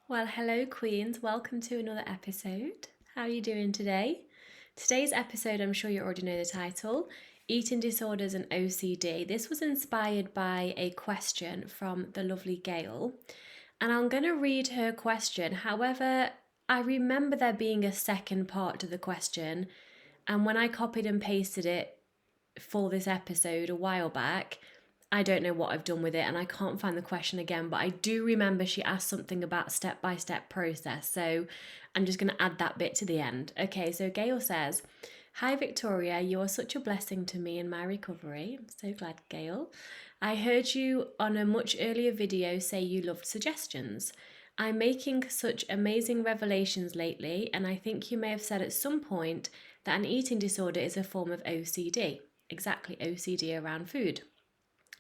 Well, hello, Queens. Welcome to another episode. How are you doing today? Today's episode, I'm sure you already know the title Eating Disorders and OCD. This was inspired by a question from the lovely Gail, and I'm going to read her question. However, I remember there being a second part to the question, and when I copied and pasted it for this episode a while back, I don't know what I've done with it and I can't find the question again, but I do remember she asked something about step-by-step process. So I'm just going to add that bit to the end. Okay, so Gail says, "Hi Victoria, you are such a blessing to me in my recovery." I'm so glad, Gail. "I heard you on a much earlier video say you loved suggestions. I'm making such amazing revelations lately, and I think you may have said at some point that an eating disorder is a form of OCD. Exactly, OCD around food.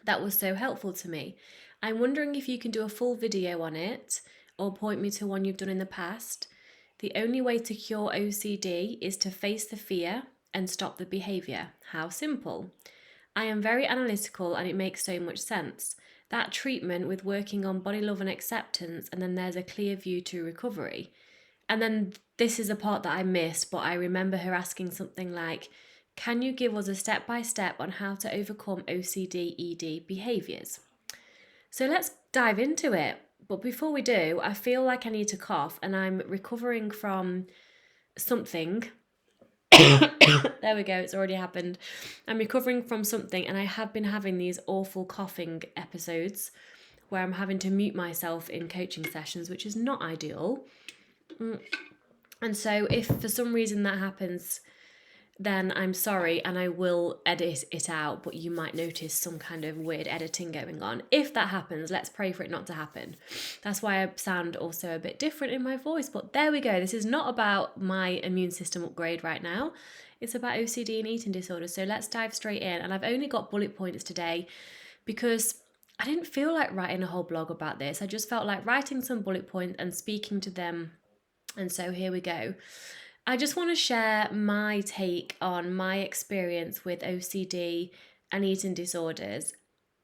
That was so helpful to me. I'm wondering if you can do a full video on it or point me to one you've done in the past. The only way to cure OCD is to face the fear and stop the behaviour. How simple. I am very analytical and it makes so much sense. That treatment with working on body love and acceptance, and then there's a clear view to recovery." And then this is a part that I missed, but I remember her asking something like, "Can you give us a step by step on how to overcome OCD ED behaviours?" So let's dive into it. But before we do, I feel like I need to cough and I'm recovering from something. There we go, it's already happened. I'm recovering from something and I have been having these awful coughing episodes where I'm having to mute myself in coaching sessions, which is not ideal. And so if for some reason that happens, then I'm sorry and I will edit it out, but you might notice some kind of weird editing going on. If that happens, let's pray for it not to happen. That's why I sound also a bit different in my voice, but there we go. This is not about my immune system upgrade right now. It's about OCD and eating disorders. So let's dive straight in. And I've only got bullet points today because I didn't feel like writing a whole blog about this. I just felt like writing some bullet points and speaking to them. And so here we go. I just want to share my take on my experience with OCD and eating disorders,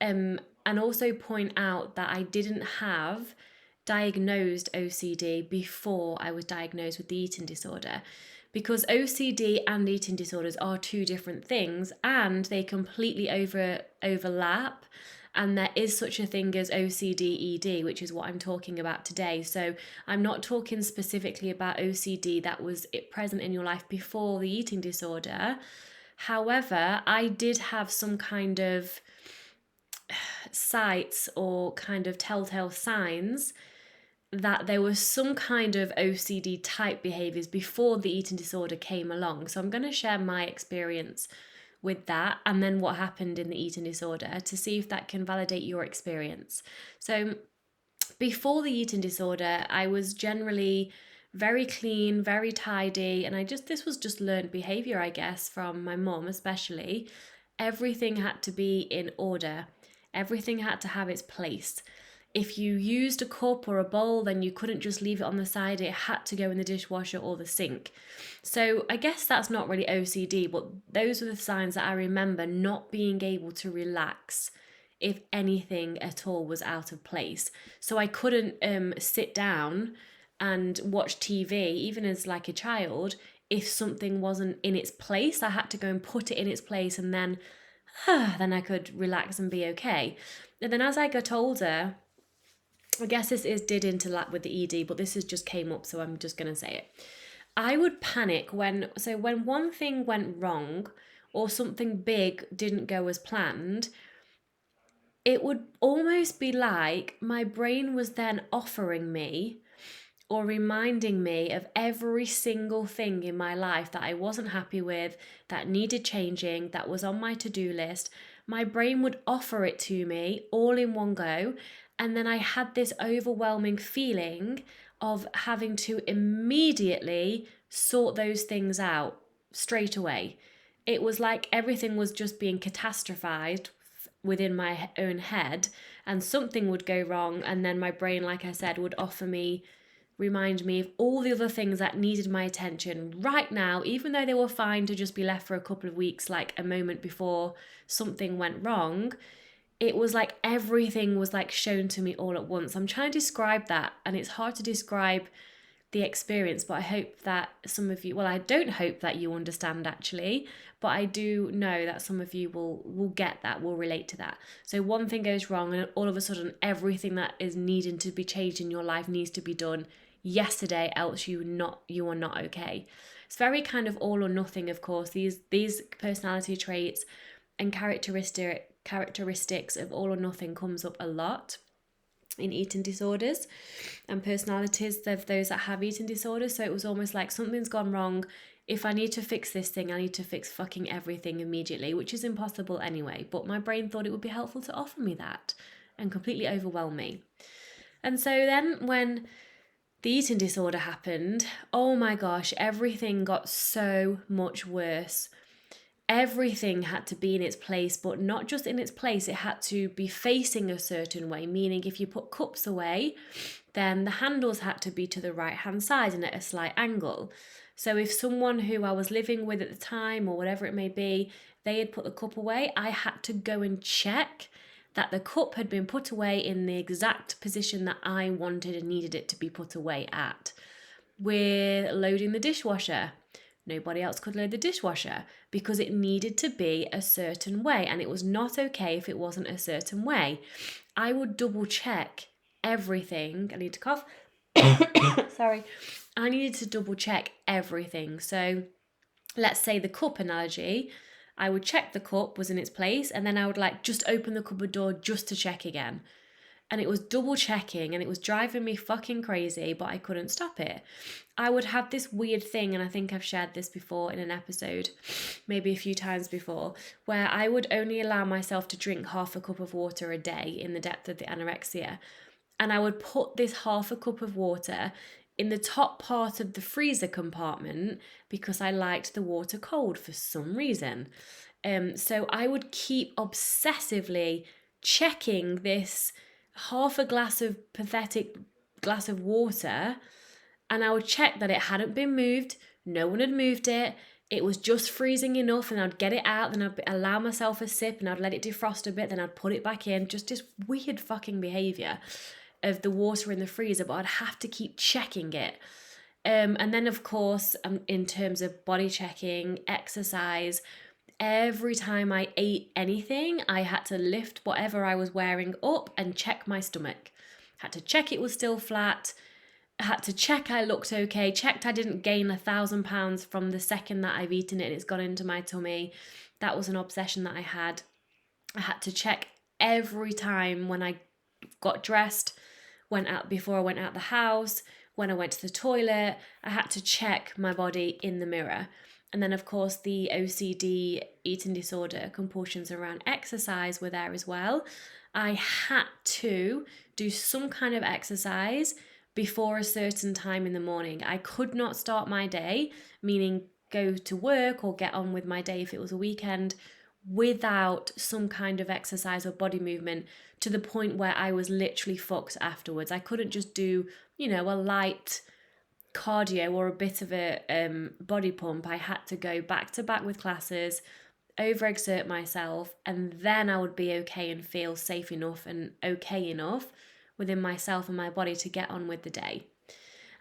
and also point out that I didn't have diagnosed OCD before I was diagnosed with the eating disorder, because OCD and eating disorders are two different things and they completely overlap. And there is such a thing as OCD ED, which is what I'm talking about today. So I'm not talking specifically about OCD that was present in your life before the eating disorder. However, I did have some kind of sites or kind of telltale signs that there was some kind of OCD type behaviors before the eating disorder came along. So I'm going to share my experience with that and then what happened in the eating disorder to see if that can validate your experience. So before the eating disorder, I was generally very clean, very tidy, and this was just learned behavior, I guess, from my mom especially. Everything had to be in order. Everything had to have its place. If you used a cup or a bowl, then you couldn't just leave it on the side. It had to go in the dishwasher or the sink. So I guess that's not really OCD, but those were the signs that I remember not being able to relax if anything at all was out of place. So I couldn't sit down and watch TV, even as like a child, if something wasn't in its place. I had to go and put it in its place and then I could relax and be okay. And then as I got older, I guess this did interlap with the ED, but this has just came up, so I'm just going to say it. I would panic when one thing went wrong or something big didn't go as planned. It would almost be like my brain was then offering me or reminding me of every single thing in my life that I wasn't happy with, that needed changing, that was on my to-do list. My brain would offer it to me all in one go. And then I had this overwhelming feeling of having to immediately sort those things out straight away. It was like everything was just being catastrophized within my own head, and something would go wrong. And then my brain, like I said, would remind me of all the other things that needed my attention right now, even though they were fine to just be left for a couple of weeks, like a moment before something went wrong. it was like everything was like shown to me all at once. I'm trying to describe that, and it's hard to describe the experience, but I hope that some of you, well, I don't hope that you understand actually, but I do know that some of you will get that, will relate to that. So one thing goes wrong and all of a sudden everything that is needing to be changed in your life needs to be done yesterday, else you are not okay. It's very kind of all or nothing, of course. These personality traits and characteristics of all or nothing comes up a lot in eating disorders and personalities of those that have eating disorders. So it was almost like something's gone wrong. If I need to fix this thing, I need to fix fucking everything immediately, which is impossible anyway. But my brain thought it would be helpful to offer me that and completely overwhelm me. And so then when the eating disorder happened, oh my gosh, everything got so much worse. Everything had to be in its place, but not just in its place, it had to be facing a certain way, meaning if you put cups away, then the handles had to be to the right hand side and at a slight angle. So if someone who I was living with at the time or whatever it may be, they had put the cup away, I had to go and check that the cup had been put away in the exact position that I wanted and needed it to be put away at. We're loading the dishwasher. Nobody else could load the dishwasher because it needed to be a certain way, and it was not okay if it wasn't a certain way. I would double check everything. I need to cough. Sorry. I needed to double check everything. So let's say the cup analogy, I would check the cup was in its place, and then I would like just open the cupboard door just to check again. And it was double checking and it was driving me fucking crazy, but I couldn't stop it. I would have this weird thing, and I think I've shared this before in an episode, maybe a few times before, where I would only allow myself to drink half a cup of water a day in the depth of the anorexia. And I would put this half a cup of water in the top part of the freezer compartment because I liked the water cold for some reason. So I would keep obsessively checking this half a pathetic glass of water, and I would check that it hadn't been moved, no one had moved it, it was just freezing enough, and I'd get it out, then I'd allow myself a sip and I'd let it defrost a bit, then I'd put it back in. Just this weird fucking behaviour of the water in the freezer, but I'd have to keep checking it. And then of course, in terms of body checking, exercise, every time I ate anything, I had to lift whatever I was wearing up and check my stomach. Had to check it was still flat. Had to check I looked okay. Checked I didn't gain 1,000 pounds from the second that I've eaten it and it's gone into my tummy. That was an obsession that I had. I had to check every time when I got dressed, went out before I went out the house, when I went to the toilet. I had to check my body in the mirror. And then, of course, the OCD eating disorder compulsions around exercise were there as well. I had to do some kind of exercise before a certain time in the morning. I could not start my day, meaning go to work or get on with my day if it was a weekend, without some kind of exercise or body movement, to the point where I was literally fucked afterwards. I couldn't just do, a light cardio or a bit of a body pump. I had to go back to back with classes, overexert myself, and then I would be okay and feel safe enough and okay enough within myself and my body to get on with the day.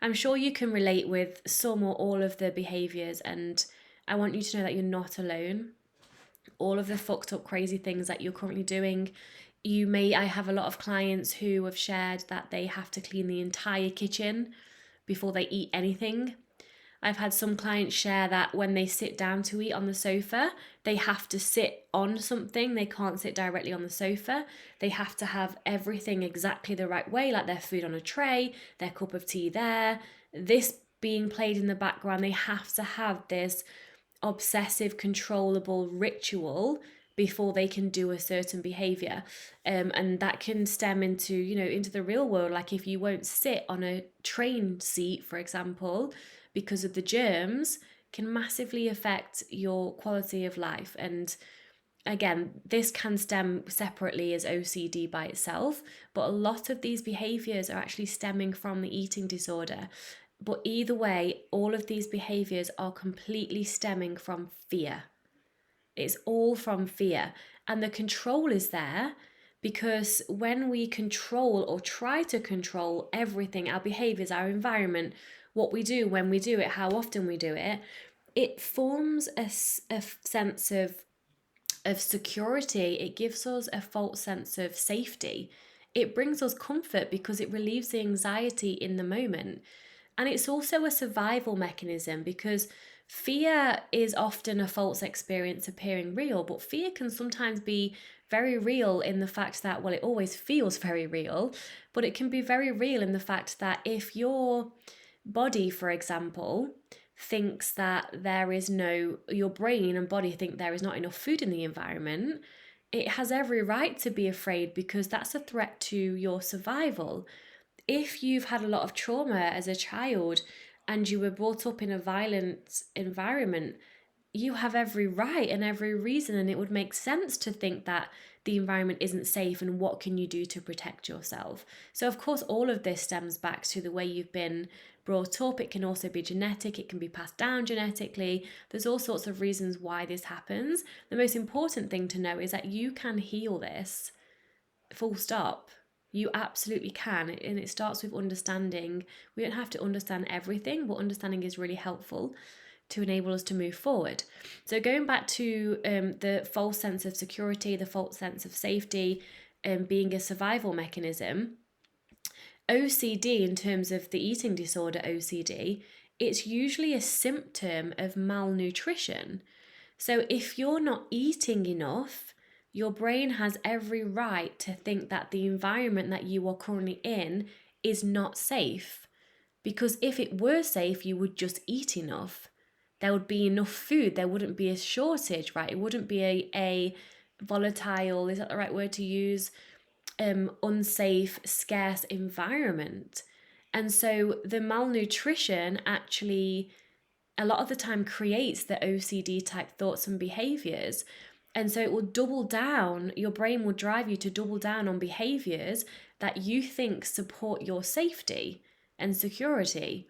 I'm sure you can relate with some or all of the behaviours, and I want you to know that you're not alone. All of the fucked up crazy things that you're currently doing, I have a lot of clients who have shared that they have to clean the entire kitchen before they eat anything. I've had some clients share that when they sit down to eat on the sofa, they have to sit on something. They can't sit directly on the sofa. They have to have everything exactly the right way, like their food on a tray, their cup of tea there, this being played in the background. They have to have this obsessive, controllable ritual before they can do a certain behavior. And that can stem into, into the real world. Like if you won't sit on a train seat, for example, because of the germs, can massively affect your quality of life. And again, this can stem separately as OCD by itself, but a lot of these behaviors are actually stemming from the eating disorder. But either way, all of these behaviors are completely stemming from fear. It's all from fear. And the control is there Because when we control or try to control everything, our behaviors, our environment, what we do, when we do it, how often we do it, it forms a sense of security. It gives us a false sense of safety. It brings us comfort because it relieves the anxiety in the moment. And it's also a survival mechanism because fear is often a false experience appearing real, but fear can sometimes be very real in the fact that, well, it always feels very real, but it can be very real in the fact that if your body, for example, thinks that your brain and body think there is not enough food in the environment, it has every right to be afraid because that's a threat to your survival. If you've had a lot of trauma as a child and you were brought up in a violent environment, you have every right and every reason, and it would make sense to think that the environment isn't safe and what can you do to protect yourself. So of course all of this stems back to the way you've been brought up. It can also be genetic, it can be passed down genetically. There's all sorts of reasons why this happens. The most important thing to know is that you can heal this, full stop. You absolutely can, and it starts with understanding. We don't have to understand everything, but understanding is really helpful to enable us to move forward. So going back to the false sense of security, the false sense of safety, being a survival mechanism, OCD, in terms of the eating disorder OCD, it's usually a symptom of malnutrition. So if you're not eating enough, your brain has every right to think that the environment that you are currently in is not safe. Because if it were safe, you would just eat enough. There would be enough food. There wouldn't be a shortage, right? It wouldn't be a volatile, is that the right word to use? Unsafe, scarce environment. And so the malnutrition actually, a lot of the time, creates the OCD type thoughts and behaviors. And so it will double down, your brain will drive you to double down on behaviors that you think support your safety and security.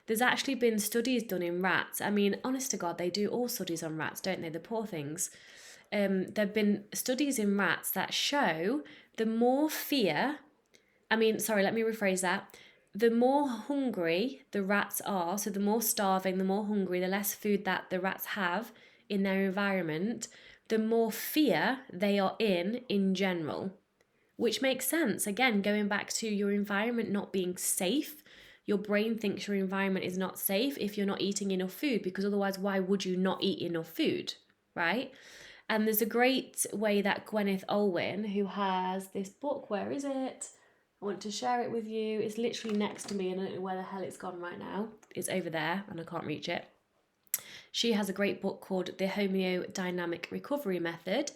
There's actually been studies done in rats. I mean, honest to God, they do all studies on rats, don't they? The poor things. There have been studies in rats that show the more fear, let me rephrase that. The more hungry the rats are, so the more starving, the more hungry, the less food that the rats have in their environment, the more fear they are in general. Which makes sense. Again, going back to your environment not being safe, your brain thinks your environment is not safe if you're not eating enough food, because otherwise, why would you not eat enough food, right? And there's a great way that Gwyneth Olwyn, who has this book, where is it? I want to share it with you. It's literally next to me and I don't know where the hell it's gone right now. It's over there and I can't reach it. She has a great book called The Homeodynamic Recovery Method,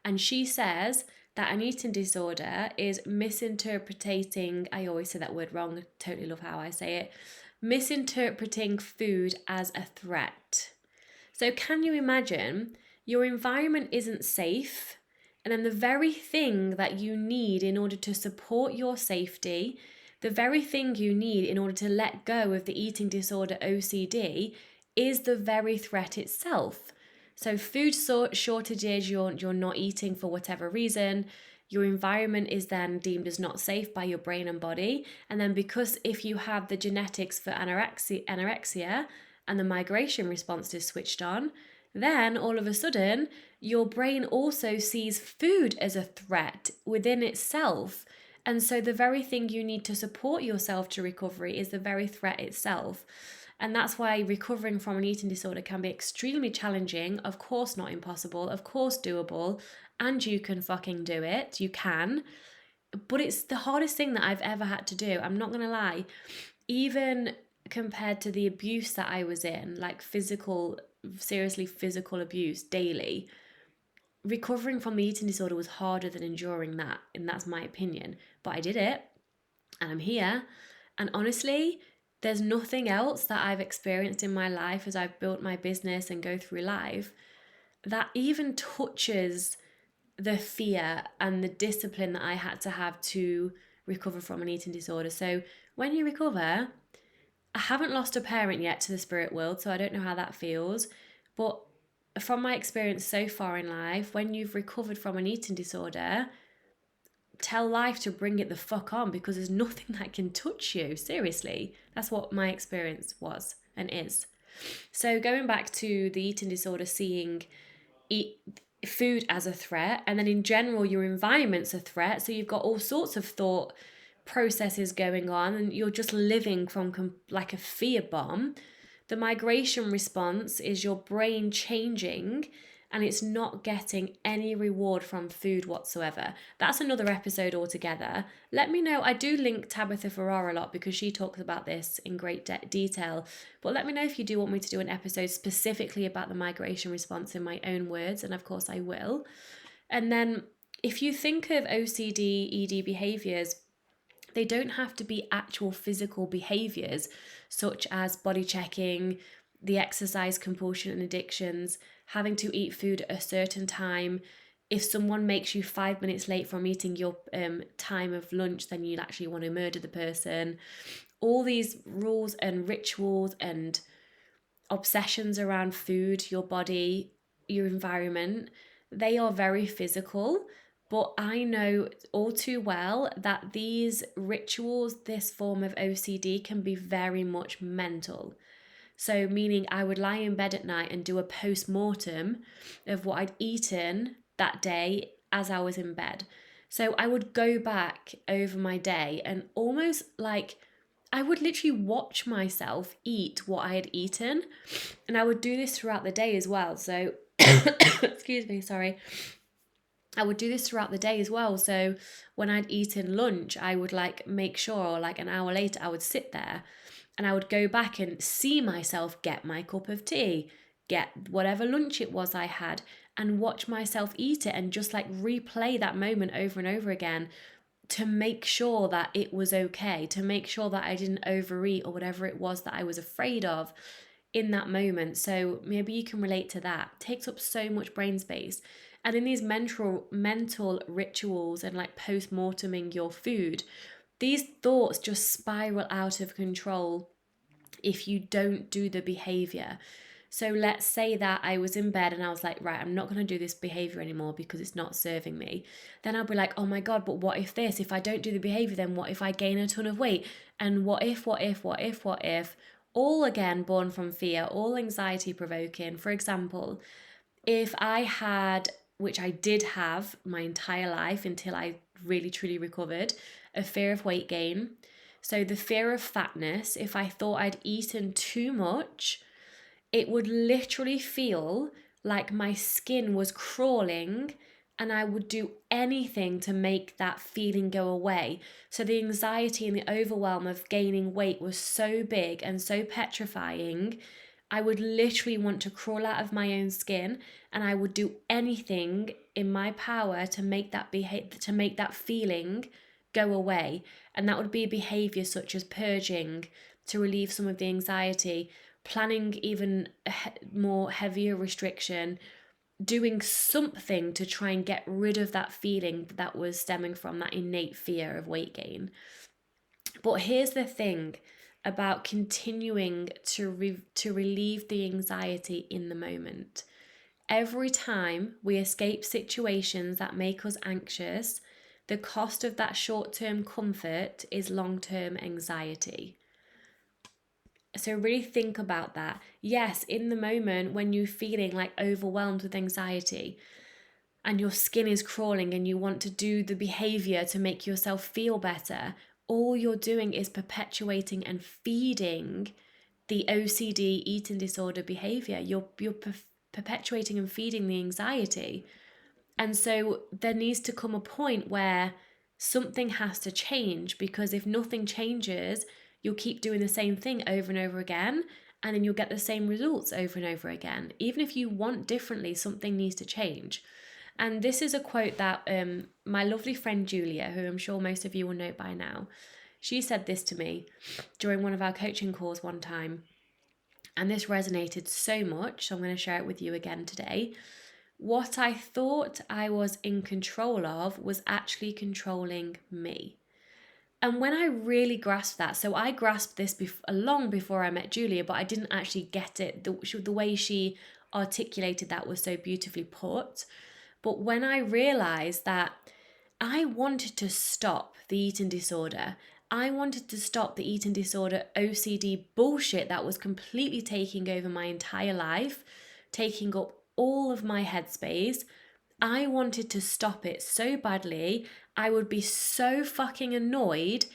and she says that an eating disorder is misinterpreting, I always say that word wrong, I totally love how I say it, misinterpreting food as a threat. So can you imagine your environment isn't safe, and then the very thing that you need in order to support your safety, the very thing you need in order to let go of the eating disorder OCD is the very threat itself. So food shortages, you're not eating for whatever reason, your environment is then deemed as not safe by your brain and body. And then because if you have the genetics for anorexia and the migration response is switched on, then all of a sudden your brain also sees food as a threat within itself. And so the very thing you need to support yourself to recovery is the very threat itself. And that's why recovering from an eating disorder can be extremely challenging. Of course, not impossible, of course, doable, and you can fucking do it. You can. But it's the hardest thing that I've ever had to do. I'm not going to lie. Even compared to the abuse that I was in, like seriously physical abuse daily, recovering from the eating disorder was harder than enduring that. And that's my opinion. But I did it, and I'm here. And honestly, there's nothing else that I've experienced in my life as I've built my business and go through life that even touches the fear and the discipline that I had to have to recover from an eating disorder. So when you recover, I haven't lost a parent yet to the spirit world, so I don't know how that feels. But from my experience so far in life, when you've recovered from an eating disorder, tell life to bring it the fuck on, because there's nothing that can touch you. Seriously, that's what my experience was and is. So going back to the eating disorder, seeing food as a threat, and then in general your environment's a threat, so you've got all sorts of thought processes going on and you're just living from like a fear bomb. The migration response is your brain changing and it's not getting any reward from food whatsoever. That's another episode altogether. Let me know. I do link Tabitha Farrar a lot because she talks about this in great detail. But let me know if you do want me to do an episode specifically about the migration response in my own words, and of course I will. And then if you think of OCD, ED behaviours, they don't have to be actual physical behaviours such as body checking, the exercise compulsion and addictions, having to eat food at a certain time. If someone makes you 5 minutes late from eating your time of lunch, then you'd actually want to murder the person. All these rules and rituals and obsessions around food, your body, your environment, they are very physical. But I know all too well that these rituals, this form of OCD, can be very much mental. So, meaning I would lie in bed at night and do a post mortem of what I'd eaten that day as I was in bed. So, I would go back over my day and almost like I would literally watch myself eat what I had eaten. And I would do this throughout the day as well. So, excuse me, sorry. I would do this throughout the day as well. So when I'd eaten lunch, I would like make sure like an hour later I would sit there and I would go back and see myself get my cup of tea, get whatever lunch it was I had, and watch myself eat it and just like replay that moment over and over again to make sure that it was okay, to make sure that I didn't overeat or whatever it was that I was afraid of in that moment. So maybe you can relate to that. It takes up so much brain space. And in these mental rituals and like post-morteming your food, these thoughts just spiral out of control if you don't do the behavior. So let's say that I was in bed and I was like, right, I'm not going to do this behavior anymore because it's not serving me. Then I'll be like, oh my God, but what if this? If I don't do the behavior, then what if I gain a ton of weight? And what if? All again born from fear, all anxiety provoking. For example, if I had, which I did have my entire life until I really truly recovered, a fear of weight gain. So the fear of fatness, if I thought I'd eaten too much, it would literally feel like my skin was crawling and I would do anything to make that feeling go away. So the anxiety and the overwhelm of gaining weight was so big and so petrifying. I would literally want to crawl out of my own skin and I would do anything in my power to make that feeling go away. And that would be a behavior such as purging to relieve some of the anxiety, planning even more heavier restriction, doing something to try and get rid of that feeling that was stemming from that innate fear of weight gain. But here's the thing about continuing to relieve the anxiety in the moment. Every time we escape situations that make us anxious, the cost of that short-term comfort is long-term anxiety. So really think about that. Yes, in the moment when you're feeling like overwhelmed with anxiety and your skin is crawling and you want to do the behavior to make yourself feel better, all you're doing is perpetuating and feeding the OCD eating disorder behavior. You're perpetuating and feeding the anxiety. And so there needs to come a point where something has to change, because if nothing changes, you'll keep doing the same thing over and over again, and then you'll get the same results over and over again. Even if you want differently, something needs to change. And this is a quote that my lovely friend Julia, who I'm sure most of you will know by now, she said this to me during one of our coaching calls one time. And this resonated so much, so I'm going to share it with you again today. What I thought I was in control of was actually controlling me. And when I really grasped that, so I grasped this long before I met Julia, but I didn't actually get it. The way she articulated that was so beautifully put. But when I realized that I wanted to stop the eating disorder. I wanted to stop the eating disorder OCD bullshit that was completely taking over my entire life, taking up all of my headspace. I wanted to stop it so badly. I would be so fucking annoyed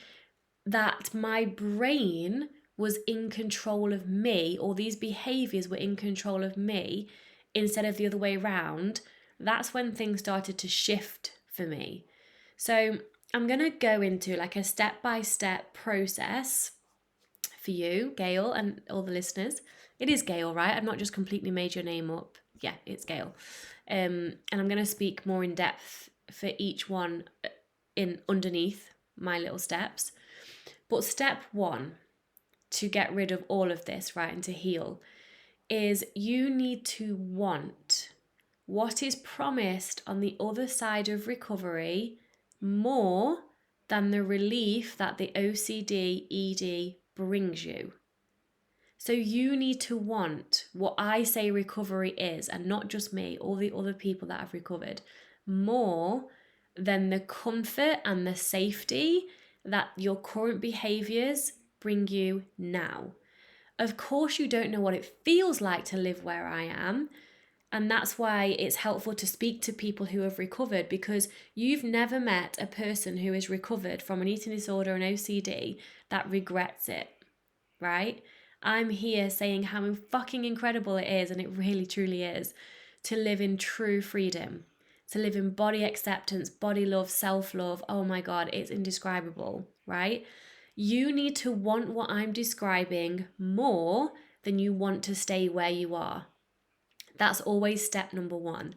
that my brain was in control of me, or these behaviors were in control of me instead of the other way around. That's when things started to shift for me. So I'm going to go into like a step-by-step process for you, Gail, and all the listeners. It is Gail, right? I've not just completely made your name up. Yeah, it's Gail. And I'm going to speak more in depth for each one in underneath my little steps. But step one to get rid of all of this, right, and to heal, is you need to want what is promised on the other side of recovery more than the relief that the OCD ED brings you. So you need to want what I say recovery is, and not just me, all the other people that have recovered, more than the comfort and the safety that your current behaviors bring you now. Of course, you don't know what it feels like to live where I am. And that's why it's helpful to speak to people who have recovered, because you've never met a person who has recovered from an eating disorder and OCD that regrets it, right? I'm here saying how fucking incredible it is, and it really truly is, to live in true freedom, to live in body acceptance, body love, self-love. Oh my God, it's indescribable, right? You need to want what I'm describing more than you want to stay where you are. That's always step number one.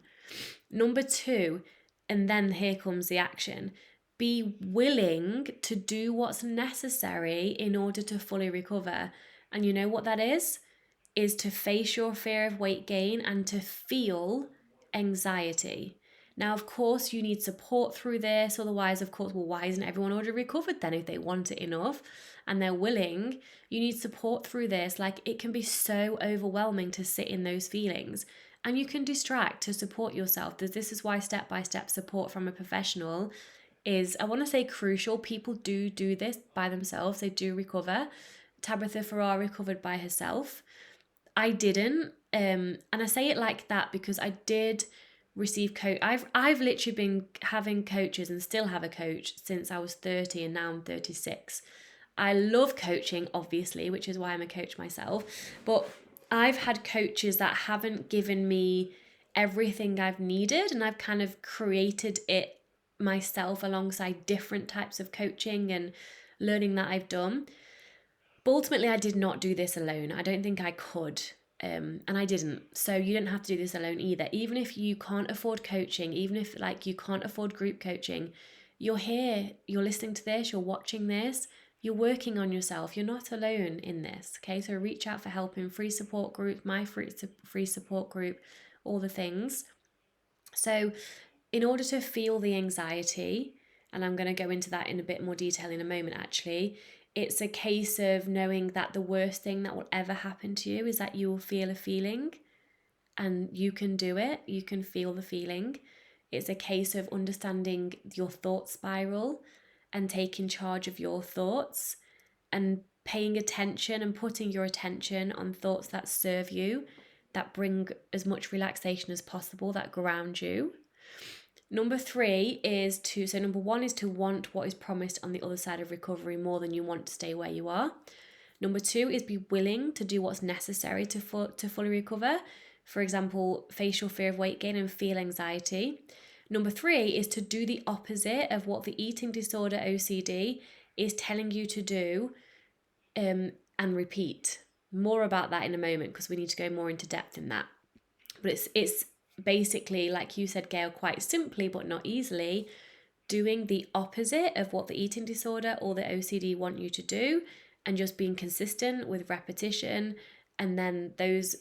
Number two, and then here comes the action. Be willing to do what's necessary in order to fully recover. And you know what that is? Is to face your fear of weight gain and to feel anxiety. Now, of course, you need support through this. Otherwise, of course, well, why isn't everyone already recovered then if they want it enough and they're willing? You need support through this. Like, it can be so overwhelming to sit in those feelings. And you can distract to support yourself. This is why step-by-step support from a professional is, I want to say, crucial. People do this by themselves. They do recover. Tabitha Farrar recovered by herself. I didn't. And I say it like that because I did receive coach. I've literally been having coaches and still have a coach since I was 30, and now I'm 36. I love coaching, obviously, which is why I'm a coach myself. But I've had coaches that haven't given me everything I've needed, and I've kind of created it myself alongside different types of coaching and learning that I've done. But ultimately, I did not do this alone. I don't think I could. And I didn't. So you don't have to do this alone either. Even if you can't afford coaching, even if like you can't afford group coaching, you're here, you're listening to this, you're watching this, you're working on yourself. You're not alone in this. Okay, so reach out for help in free support group, my free support group, all the things. So in order to feel the anxiety, and I'm going to go into that in a bit more detail in a moment actually, it's a case of knowing that the worst thing that will ever happen to you is that you will feel a feeling, and you can do it. You can feel the feeling. It's a case of understanding your thought spiral and taking charge of your thoughts and paying attention and putting your attention on thoughts that serve you, that bring as much relaxation as possible, that ground you. Number three is number one is to want what is promised on the other side of recovery more than you want to stay where you are. Number two is be willing to do what's necessary to fully recover. For example, face your fear of weight gain and feel anxiety. Number three is to do the opposite of what the eating disorder OCD is telling you to do, and repeat. More about that in a moment because we need to go more into depth in that. But it's basically, like you said, Gail, quite simply but not easily, doing the opposite of what the eating disorder or the OCD want you to do, and just being consistent with repetition, and then those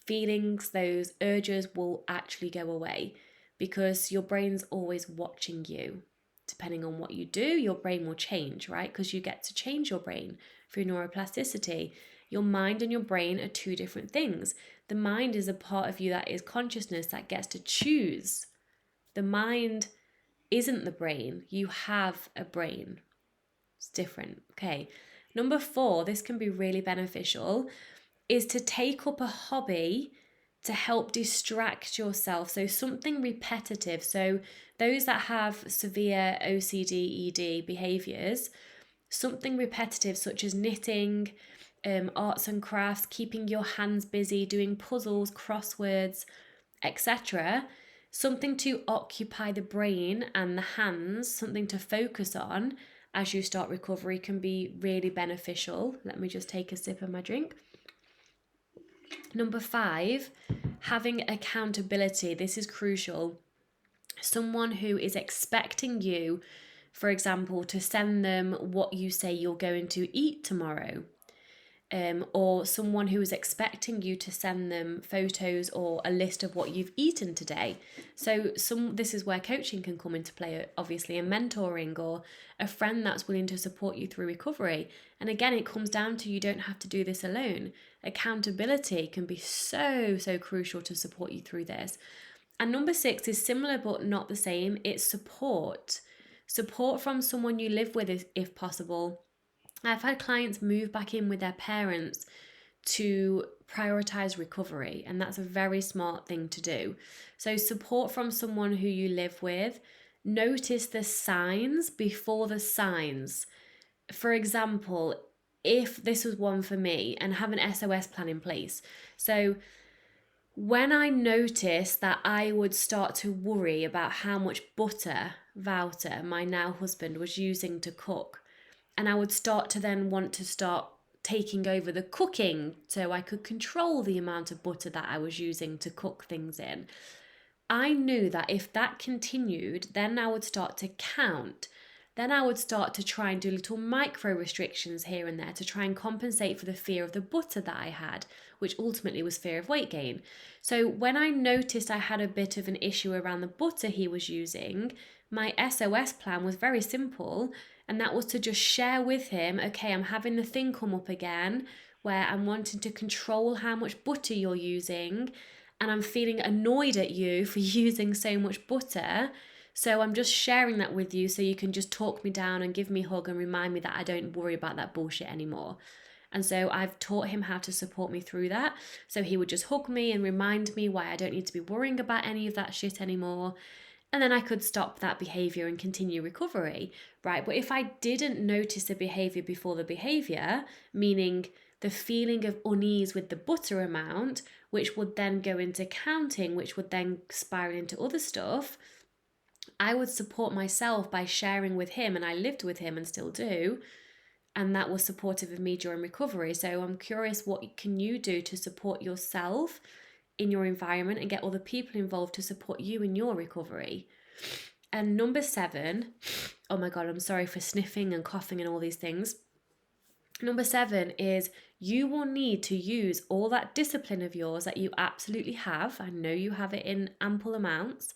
feelings, those urges will actually go away because your brain's always watching you. Depending on what you do, your brain will change, right? Because you get to change your brain through neuroplasticity. Your mind and your brain are two different things. The mind is a part of you that is consciousness that gets to choose. The mind isn't the brain. You have a brain. It's different. Okay. Number 4, this can be really beneficial, is to take up a hobby to help distract yourself. So something repetitive. So those that have severe OCD, ED behaviors, something repetitive such as knitting, arts and crafts, keeping your hands busy, doing puzzles, crosswords, etc. Something to occupy the brain and the hands, something to focus on as you start recovery can be really beneficial. Let me just take a sip of my drink. Number 5, having accountability. This is crucial. Someone who is expecting you, for example, to send them what you say you're going to eat tomorrow. Or someone who is expecting you to send them photos or a list of what you've eaten today. So this is where coaching can come into play, obviously, and mentoring, or a friend that's willing to support you through recovery. And again, it comes down to, you don't have to do this alone. Accountability can be so crucial to support you through this. And number 6 is similar but not the same. It's support. Support from someone you live with, if possible. I've had clients move back in with their parents to prioritize recovery, and that's a very smart thing to do. So support from someone who you live with. Notice the signs before the signs. For example, if this was one for me, and have an SOS plan in place. So when I noticed that I would start to worry about how much butter Wouter, my now husband, was using to cook, and I would start to then want to start taking over the cooking so I could control the amount of butter that I was using to cook things in. I knew that if that continued, then I would start to count. Then I would start to try and do little micro restrictions here and there to try and compensate for the fear of the butter that I had, which ultimately was fear of weight gain. So when I noticed I had a bit of an issue around the butter he was using, my SOS plan was very simple. And that was to just share with him, okay, I'm having the thing come up again where I'm wanting to control how much butter you're using, and I'm feeling annoyed at you for using so much butter. So I'm just sharing that with you so you can just talk me down and give me a hug and remind me that I don't worry about that bullshit anymore. And so I've taught him how to support me through that. So he would just hug me and remind me why I don't need to be worrying about any of that shit anymore. And then I could stop that behavior and continue recovery, right? But if I didn't notice the behavior before the behavior, meaning the feeling of unease with the butter amount, which would then go into counting, which would then spiral into other stuff, I would support myself by sharing with him, and I lived with him and still do, and that was supportive of me during recovery. So I'm curious, what can you do to support yourself in your environment and get other people involved to support you in your recovery? And number 7, oh my God, I'm sorry for sniffing and coughing and all these things. Number 7 is, you will need to use all that discipline of yours that you absolutely have. I know you have it in ample amounts.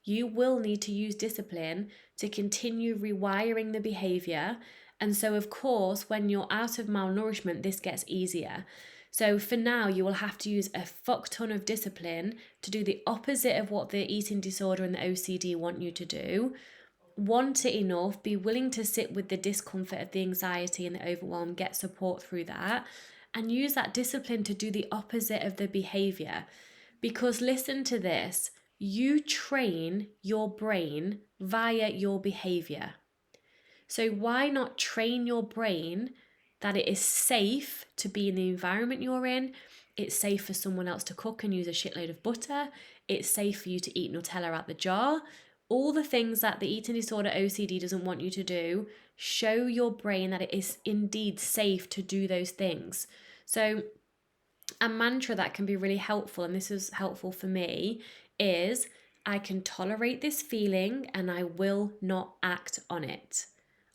You will need to use discipline to continue rewiring the behavior. And so, of course, when you're out of malnourishment, this gets easier. So for now, you will have to use a fuck ton of discipline to do the opposite of what the eating disorder and the OCD want you to do. Want it enough, be willing to sit with the discomfort of the anxiety and the overwhelm, get support through that, and use that discipline to do the opposite of the behavior. Because listen to this, you train your brain via your behavior. So why not train your brain that it is safe to be in the environment you're in? It's safe for someone else to cook and use a shitload of butter. It's safe for you to eat Nutella out the jar. All the things that the eating disorder OCD doesn't want you to do, show your brain that it is indeed safe to do those things. So a mantra that can be really helpful, and this was helpful for me, is I can tolerate this feeling and I will not act on it.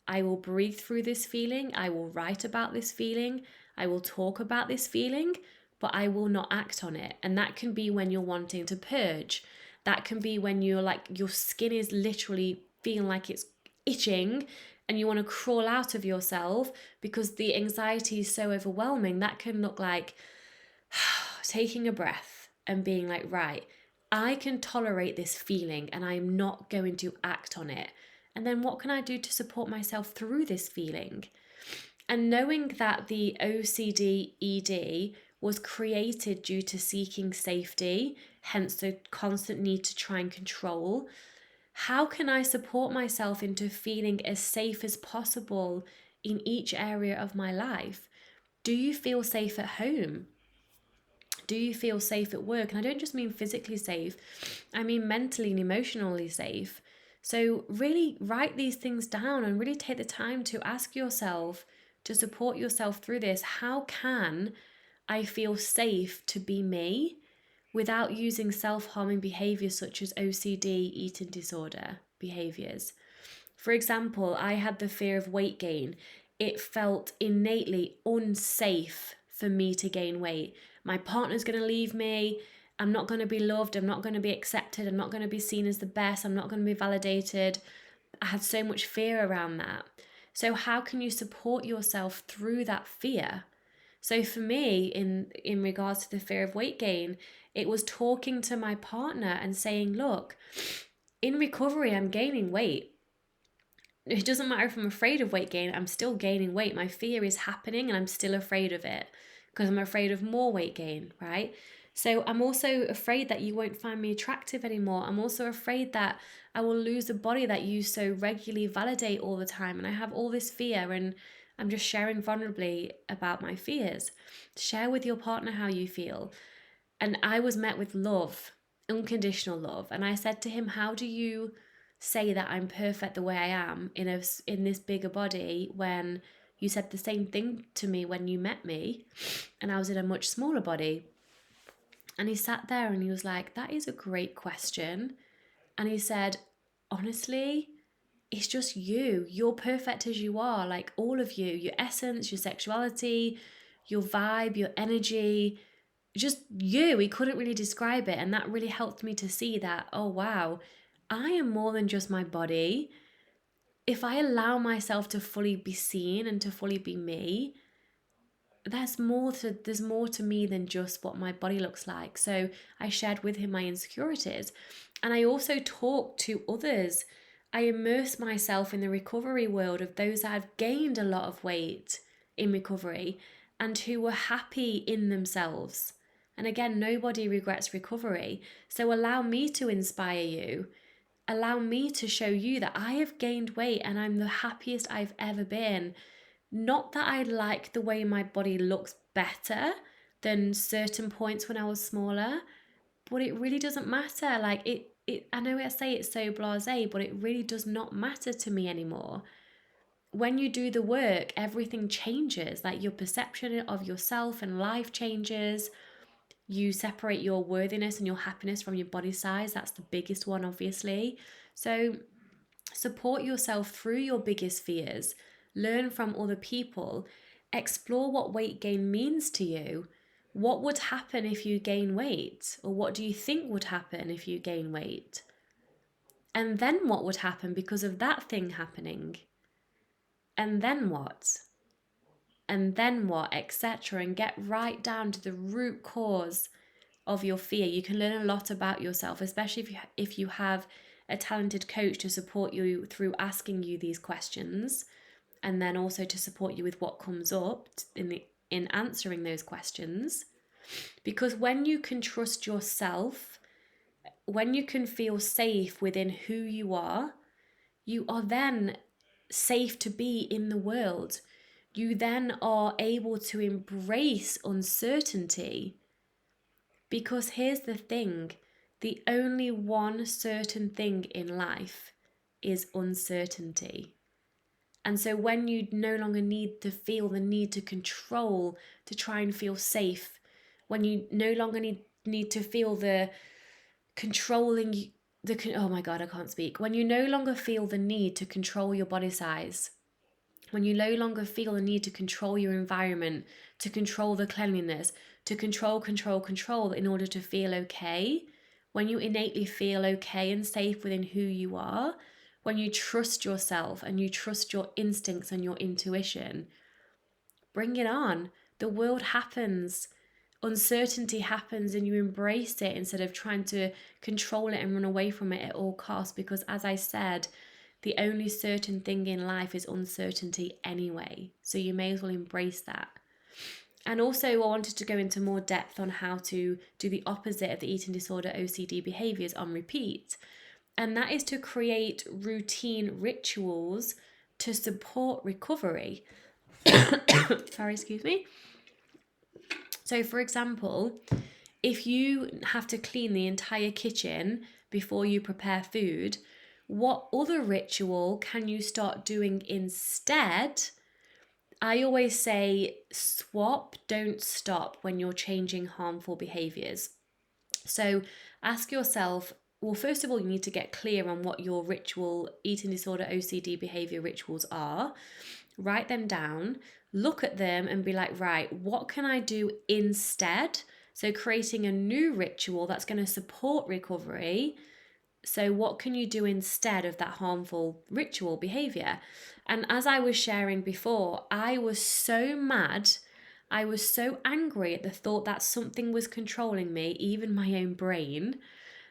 I will breathe through this feeling. I will write about this feeling. I will talk about this feeling, but I will not act on it. And that can be when you're wanting to purge. That can be when you're like, your skin is literally feeling like it's itching and you want to crawl out of yourself because the anxiety is so overwhelming. That can look like taking a breath and being like, right, I can tolerate this feeling and I'm not going to act on it. And then what can I do to support myself through this feeling? And knowing that the OCD ED was created due to seeking safety, hence the constant need to try and control, how can I support myself into feeling as safe as possible in each area of my life? Do you feel safe at home? Do you feel safe at work? And I don't just mean physically safe, I mean mentally and emotionally safe. So really write these things down and really take the time to ask yourself, to support yourself through this, how can I feel safe to be me without using self-harming behaviors such as OCD, eating disorder behaviors? For example, I had the fear of weight gain. It felt innately unsafe for me to gain weight. My partner's going to leave me. I'm not going to be loved. I'm not going to be accepted. I'm not going to be seen as the best. I'm not going to be validated. I had so much fear around that. So how can you support yourself through that fear? So for me, in regards to the fear of weight gain, it was talking to my partner and saying, look, in recovery, I'm gaining weight. It doesn't matter if I'm afraid of weight gain, I'm still gaining weight. My fear is happening and I'm still afraid of it because I'm afraid of more weight gain, right? So I'm also afraid that you won't find me attractive anymore. I'm also afraid that I will lose a body that you so regularly validate all the time. And I have all this fear, and I'm just sharing vulnerably about my fears. Share with your partner how you feel. And I was met with love, unconditional love. And I said to him, how do you say that I'm perfect the way I am in this bigger body when you said the same thing to me when you met me and I was in a much smaller body? And he sat there and he was like, that is a great question. And he said, honestly, it's just you. You're perfect as you are, like all of you, your essence, your sexuality, your vibe, your energy, just you. He couldn't really describe it. And that really helped me to see that, oh, wow, I am more than just my body. If I allow myself to fully be seen and to fully be me, there's more to me than just what my body looks like. So I shared with him my insecurities, and I also talked to others. I immersed myself in the recovery world of those that have gained a lot of weight in recovery and who were happy in themselves. And again, nobody regrets recovery. So allow me to inspire you. Allow me to show you that I have gained weight and I'm the happiest I've ever been. Not that I like the way my body looks better than certain points when I was smaller, but it really doesn't matter. Like I know I say it's so blasé, but it really does not matter to me anymore. When you do the work, everything changes. Like your perception of yourself and life changes. You separate your worthiness and your happiness from your body size. That's the biggest one, obviously. So support yourself through your biggest fears. Learn from other people. Explore what weight gain means to you. What would happen if you gain weight? Or what do you think would happen if you gain weight? And then what would happen because of that thing happening? And then what? And then what, etc. And get right down to the root cause of your fear. You can learn a lot about yourself, especially if you have a talented coach to support you through asking you these questions, and then also to support you with what comes up in answering those questions. Because when you can trust yourself, when you can feel safe within who you are then safe to be in the world. You then are able to embrace uncertainty. Because here's the thing, the only one certain thing in life is uncertainty. And so when you no longer need to feel the need to control, to try and feel safe, when you no longer need to feel the controlling, oh my God, I can't speak. When you no longer feel the need to control your body size, when you no longer feel the need to control your environment, to control the cleanliness, to control in order to feel okay, when you innately feel okay and safe within who you are, when you trust yourself and you trust your instincts and your intuition, bring it on. The world happens uncertainty happens and you embrace it instead of trying to control it and run away from it at all costs. Because as I said, the only certain thing in life is uncertainty anyway. So you may as well embrace that. And also I wanted to go into more depth on how to do the opposite of the eating disorder OCD behaviors on repeat. And that is to create routine rituals to support recovery. Sorry, excuse me. So for example, if you have to clean the entire kitchen before you prepare food, what other ritual can you start doing instead? I always say swap, don't stop when you're changing harmful behaviors. So ask yourself, well, first of all, you need to get clear on what your ritual eating disorder OCD behavior rituals are. Write them down, look at them and be like, right, what can I do instead? So creating a new ritual that's going to support recovery. So what can you do instead of that harmful ritual behavior? And as I was sharing before, I was so mad. I was so angry at the thought that something was controlling me, even my own brain,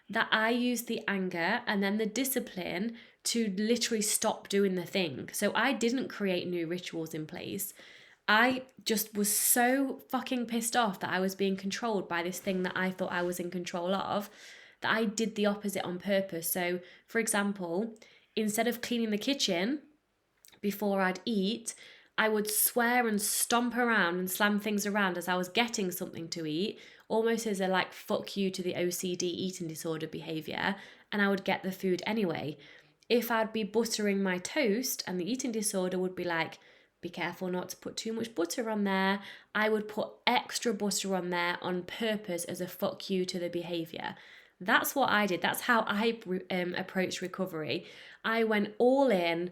that I used the anger and then the discipline to literally stop doing the thing. So I didn't create new rituals in place. I just was so fucking pissed off that I was being controlled by this thing that I thought I was in control of, that I did the opposite on purpose. So, for example, instead of cleaning the kitchen before I'd eat, I would swear and stomp around and slam things around as I was getting something to eat, almost as a like fuck you to the OCD eating disorder behavior, and I would get the food anyway. If I'd be buttering my toast and the eating disorder would be like, be careful not to put too much butter on there, I would put extra butter on there on purpose as a fuck you to the behavior. That's what I did. That's how I approached recovery. I went all in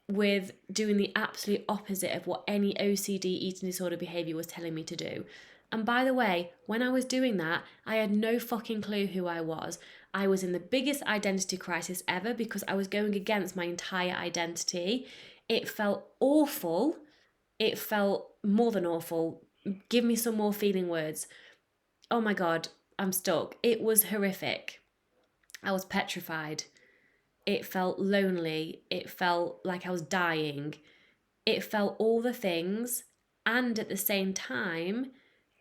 with doing the absolute opposite of what any OCD eating disorder behavior was telling me to do. And by the way, when I was doing that, I had no fucking clue who I was. I was in the biggest identity crisis ever because I was going against my entire identity. It felt awful. It felt more than awful. Give me some more feeling words. Oh my God, I'm stuck. It was horrific. I was petrified. It felt lonely. It felt like I was dying. It felt all the things. And at the same time,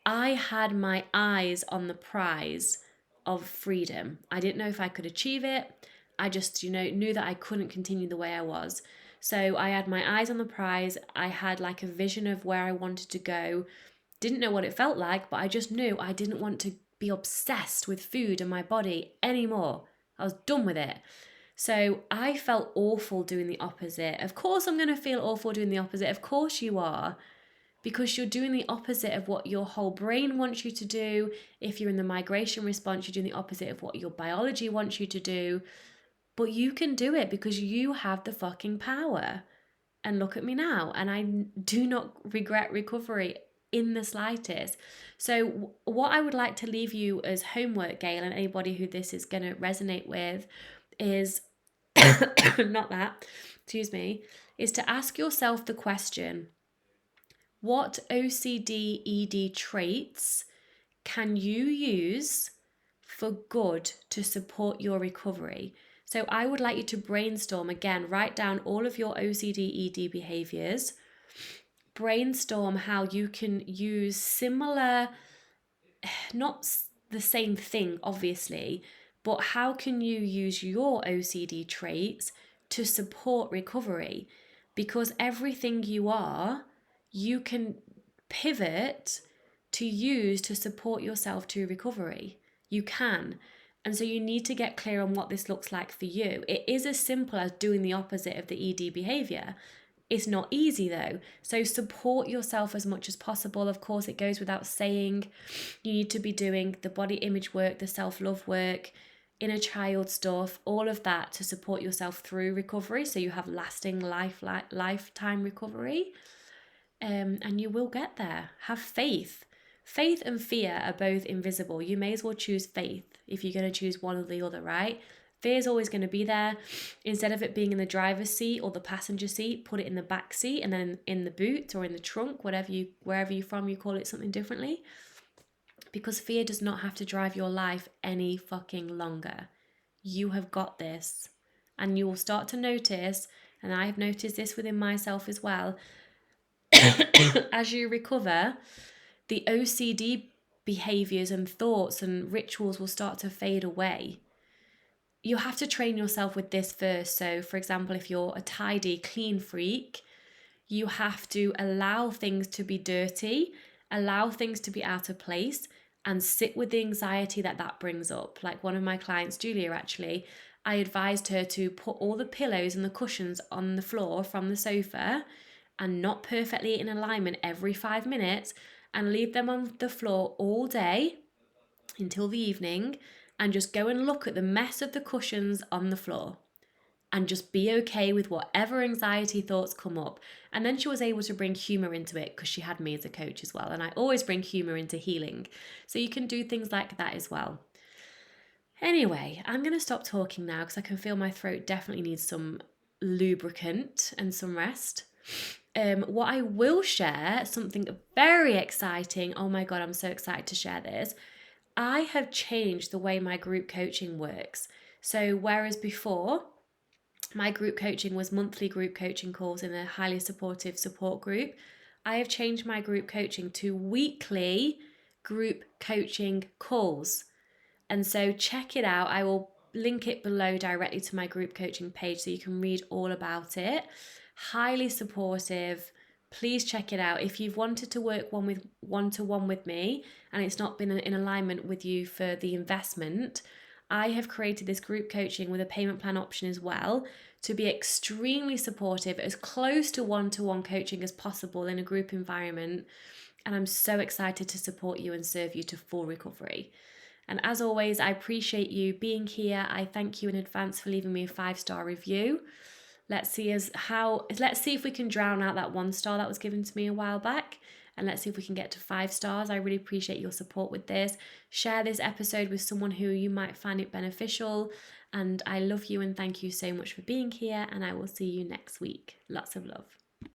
I had my eyes on the prize of freedom. I didn't know if I could achieve it. I just, knew that I couldn't continue the way I was. So I had my eyes on the prize. I had like a vision of where I wanted to go. Didn't know what it felt like, but I just knew I didn't want to be obsessed with food and my body anymore. I was done with it. So I felt awful doing the opposite. Of course I'm going to feel awful doing the opposite. Of course you are. Because you're doing the opposite of what your whole brain wants you to do. If you're in the migration response, you're doing the opposite of what your biology wants you to do. But you can do it because you have the fucking power. And look at me now. And I do not regret recovery in the slightest. So what I would like to leave you as homework, Gail, and anybody who this is going to resonate with is, is to ask yourself the question, what OCD ED traits can you use for good to support your recovery? So I would like you to brainstorm again, write down all of your OCD ED behaviors, brainstorm how you can use similar, not the same thing obviously, but how can you use your OCD traits to support recovery? Because everything you are, you can pivot to use to support yourself to recovery. You can. And so you need to get clear on what this looks like for you. It is as simple as doing the opposite of the ED behavior. It's not easy though. So support yourself as much as possible. Of course, it goes without saying. You need to be doing the body image work, the self-love work, inner child stuff, all of that to support yourself through recovery. So you have lasting lifetime recovery. And you will get there. Have faith. Faith and fear are both invisible. You may as well choose faith if you're going to choose one or the other, right? Fear is always going to be there. Instead of it being in the driver's seat or the passenger seat, put it in the back seat and then in the boot or in the trunk, wherever you're from, you call it something differently. because fear does not have to drive your life any fucking longer. You have got this. And you will start to notice, and I have noticed this within myself as well, as you recover, the OCD behaviors and thoughts and rituals will start to fade away. You have to train yourself with this first. So, for example, if you're a tidy, clean freak, you have to allow things to be dirty, allow things to be out of place, and sit with the anxiety that that brings up. Like one of my clients, Julia, actually, I advised her to put all the pillows and the cushions on the floor from the sofa and not perfectly in alignment every 5 minutes, and leave them on the floor all day until the evening, and just go and look at the mess of the cushions on the floor and just be okay with whatever anxiety thoughts come up. And then she was able to bring humor into it because she had me as a coach as well. And I always bring humor into healing. So you can do things like that as well. Anyway, I'm going to stop talking now because I can feel my throat definitely needs some lubricant and some rest. What I will share, something very exciting. Oh my God, I'm so excited to share this. I have changed the way my group coaching works. So whereas before, my group coaching was monthly group coaching calls in a highly supportive support group, I have changed my group coaching to weekly group coaching calls. And so check it out. I will link it below directly to my group coaching page so you can read all about it. Highly supportive. Please check it out. If you've wanted to work one-to-one with me and it's not been in alignment with you for the investment, I have created this group coaching with a payment plan option as well to be extremely supportive, as close to one-to-one coaching as possible in a group environment. And I'm so excited to support you and serve you to full recovery. And as always, I appreciate you being here. I thank you in advance for leaving me a 5-star review. Let's see if we can drown out that 1 star that was given to me a while back. And let's see if we can get to 5 stars. I really appreciate your support with this. Share this episode with someone who you might find it beneficial. And I love you and thank you so much for being here. And I will see you next week. Lots of love.